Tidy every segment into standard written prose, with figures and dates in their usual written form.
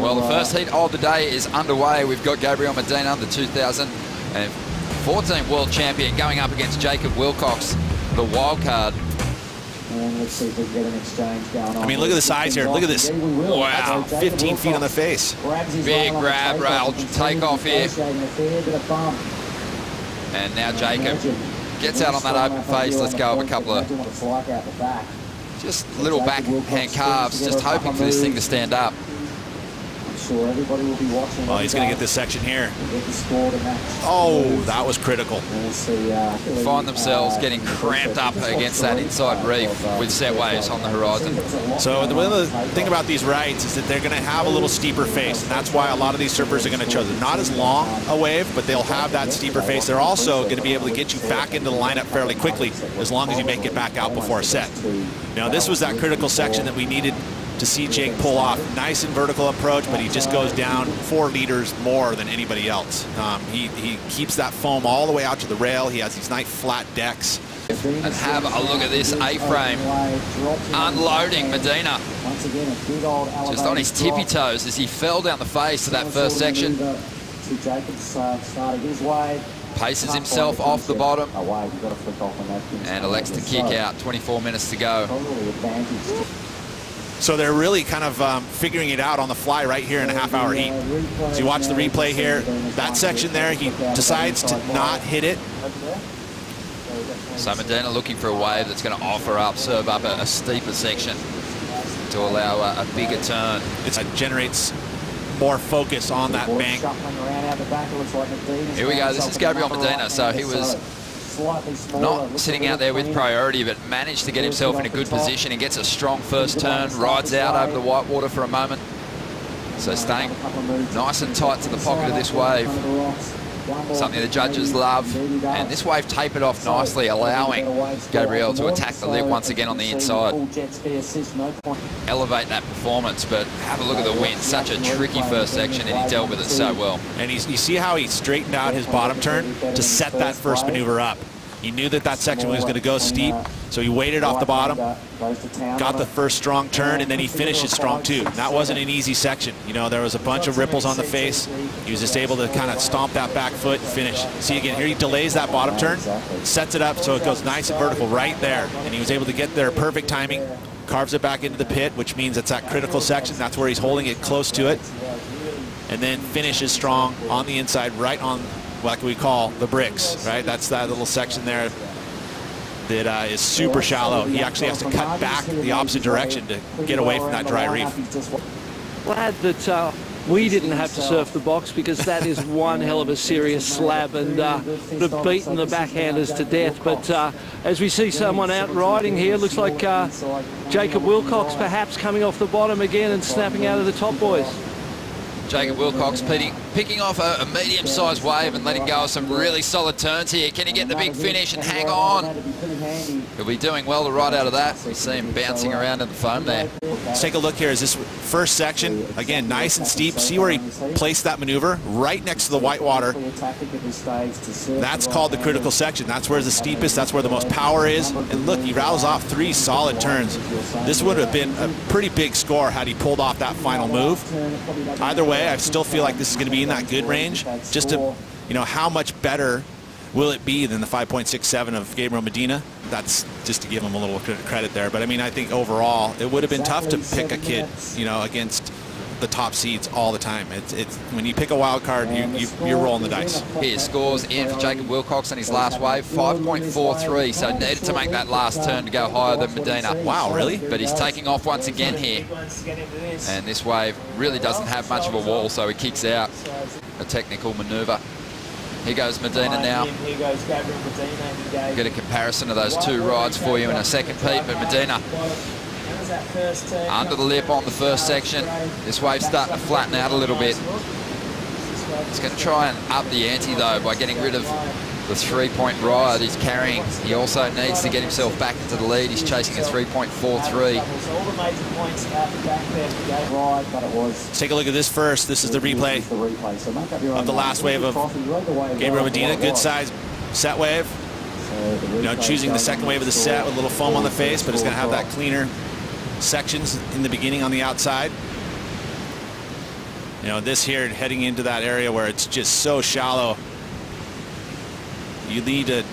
Well, the first heat of the day is underway. We've got Gabriel Medina, the 2014 world champion, going up against Jacob Willcox, the wild card. And let's see if we can get an exchange going on. I mean, look at the size here. Look at this. Wow, 15 feet on the face. Big grab rail take off here. And now Jacob gets out on that open face. Let's go with a couple of just little backhand carves, just hoping for this thing to stand up. Sure everybody will be watching. Well, he's going to get this section here. Oh, that was critical. Find themselves getting cramped up against that inside reef with set waves on the horizon. So the thing about these rights is that they're going to have a little steeper face, and that's why a lot of these surfers are going to choose not as long a wave, but they'll have that steeper face. They're also going to be able to get you back into the lineup fairly quickly as long as you make it back out before a set. Now, this was that critical section that we needed to see Jake pull off. Nice and vertical approach, but he just goes down 4 liters more than anybody else. He keeps that foam all the way out to the rail. He has these nice flat decks. And have a look at this A-frame unloading Medina. Just on his tippy toes as he fell down the face of that first section. Paces himself off the bottom and elects to kick out. 24 minutes to go. So they're really kind of figuring it out on the fly right here in a half-hour heat. So you watch the replay here. That section there, he decides to not hit it. So Medina looking for a wave that's going to serve up a steeper section to allow a bigger turn. It generates more focus on that bank. Here we go. This is Gabriel Medina. So he was not sitting out there with priority, but managed to get himself in a good position and gets a strong first turn, rides out over the whitewater for a moment. So staying nice and tight to the pocket of this wave, something the judges love. And this wave tapered off nicely, allowing Gabriel to attack the lip once again on the inside. Elevate that performance, but have a look at the wind. Such a tricky first section, and he dealt with it so well. And you see how he straightened out his bottom turn to set that first maneuver up. He knew that section was going to go steep, so he waited off the bottom, got the first strong turn, and then he finishes strong too. And that wasn't an easy section. You know, there was a bunch of ripples on the face. He was just able to kind of stomp that back foot and finish. See again, here he delays that bottom turn, sets it up so it goes nice and vertical right there. And he was able to get there perfect timing, carves it back into the pit, which means it's that critical section. That's where he's holding it close to it. And then finishes strong on the inside, right on what we call the bricks, right? That's that little section there that is super shallow. He actually has to cut back the opposite direction to get away from that dry reef. Glad that we didn't have to surf the box, because that is one hell of a serious slab, and would have beaten the backhanders to death. But as we see someone out riding here, looks like Jacob Willcox perhaps coming off the bottom again and snapping out of the top boys. Jacob Willcox picking off a medium-sized wave and letting go of some really solid turns here. Can he get the big finish and hang on? He'll be doing well to ride out of that. We see him bouncing around in the foam there. Let's take a look here. Is this first section, again, nice and steep. See where he placed that maneuver? Right next to the whitewater. That's called the critical section. That's where the steepest, that's where the most power is. And look, he rattles off 3 solid turns. This would have been a pretty big score had he pulled off that final move. Either way, I still feel like this is going to be in that good range. Just to, you know, how much better will it be than the 5.67 of Gabriel Medina? That's just to give him a little credit there. But I mean, I think overall, it would have been tough to pick a kid, you know, against the top seeds all the time. It's when you pick a wild card, you're rolling the dice. Here, scores in for Jacob Willcox on his last wave, 5.43, so needed to make that last turn to go higher than Medina. Wow, really? But he's taking off once again here. And this wave really doesn't have much of a wall, so he kicks out. A technical maneuver. Here goes Medina now. Get a comparison of those 2 rides for you in a second, Pete, but Medina under the lip on the first section. This wave's starting to flatten out a little bit. He's going to try and up the ante, though, by getting rid of the 3-point ride he's carrying. He also needs to get himself back into the lead. He's chasing a 3.43. Let's take a look at this first. This is the replay of the last wave of Gabriel Medina. Good size set wave. You know, choosing the second wave of the set with a little foam on the face, but it's going to have that cleaner sections in the beginning on the outside. You know, this here, heading into that area where it's just so shallow, you need to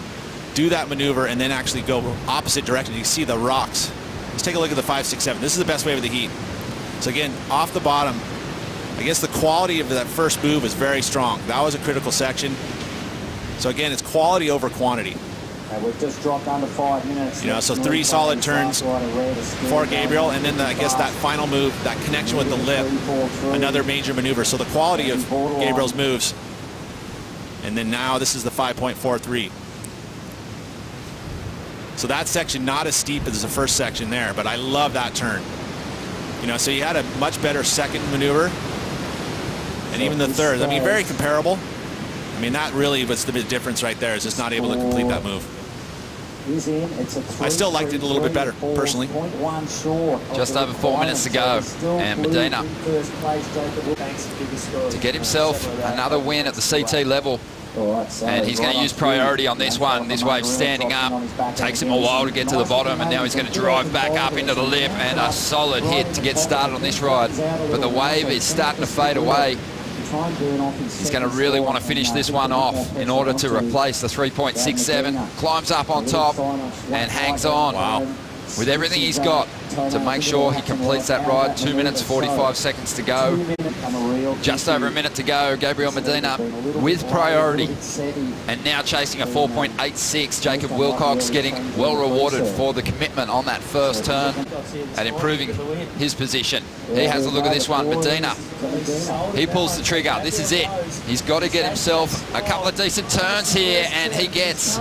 do that maneuver and then actually go opposite direction. You can see the rocks. Let's take a look at the 5, 6, 7. This is the best way with the heat. So again, off the bottom, I guess the quality of that first move is very strong. That was a critical section. So again, it's quality over quantity. We've just dropped under 5 minutes. You know, so 3 solid turns for Gabriel, and then I guess that final move, that connection with the lip, another major maneuver. So the quality of Gabriel's moves. And then now this is the 5.43. So that section not as steep as the first section there, but I love that turn. You know, so you had a much better second maneuver, and even the third. I mean, very comparable. I mean, that really was the big difference right there, is just not able to complete that move. I still liked it a little bit better, personally. Just over 4 minutes to go, and Medina to get himself another win at the CT level. And he's going to use priority on this one. This wave standing up. Takes him a while to get to the bottom, and now he's going to drive back up into the lip, and a solid hit to get started on this ride. But the wave is starting to fade away. He's going to really want to finish this one off in order to replace the 3.67. Climbs up on top and hangs on. Wow. With everything he's got to make sure he completes that ride. 2 minutes, 45 seconds to go. Just over a minute to go. Gabriel Medina with priority. And now chasing a 4.86. Jacob Willcox getting well rewarded for the commitment on that first turn and improving his position. He has a look at this one. Medina, he pulls the trigger. This is it. He's got to get himself a couple of decent turns here, and he gets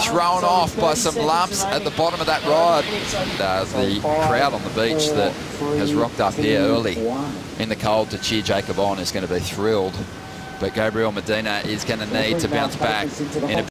thrown off by some lumps at the bottom of that ride. The crowd on the beach that has rocked up here early in the cold to cheer Jacob on is going to be thrilled. But Gabriel Medina is going to need to bounce back in a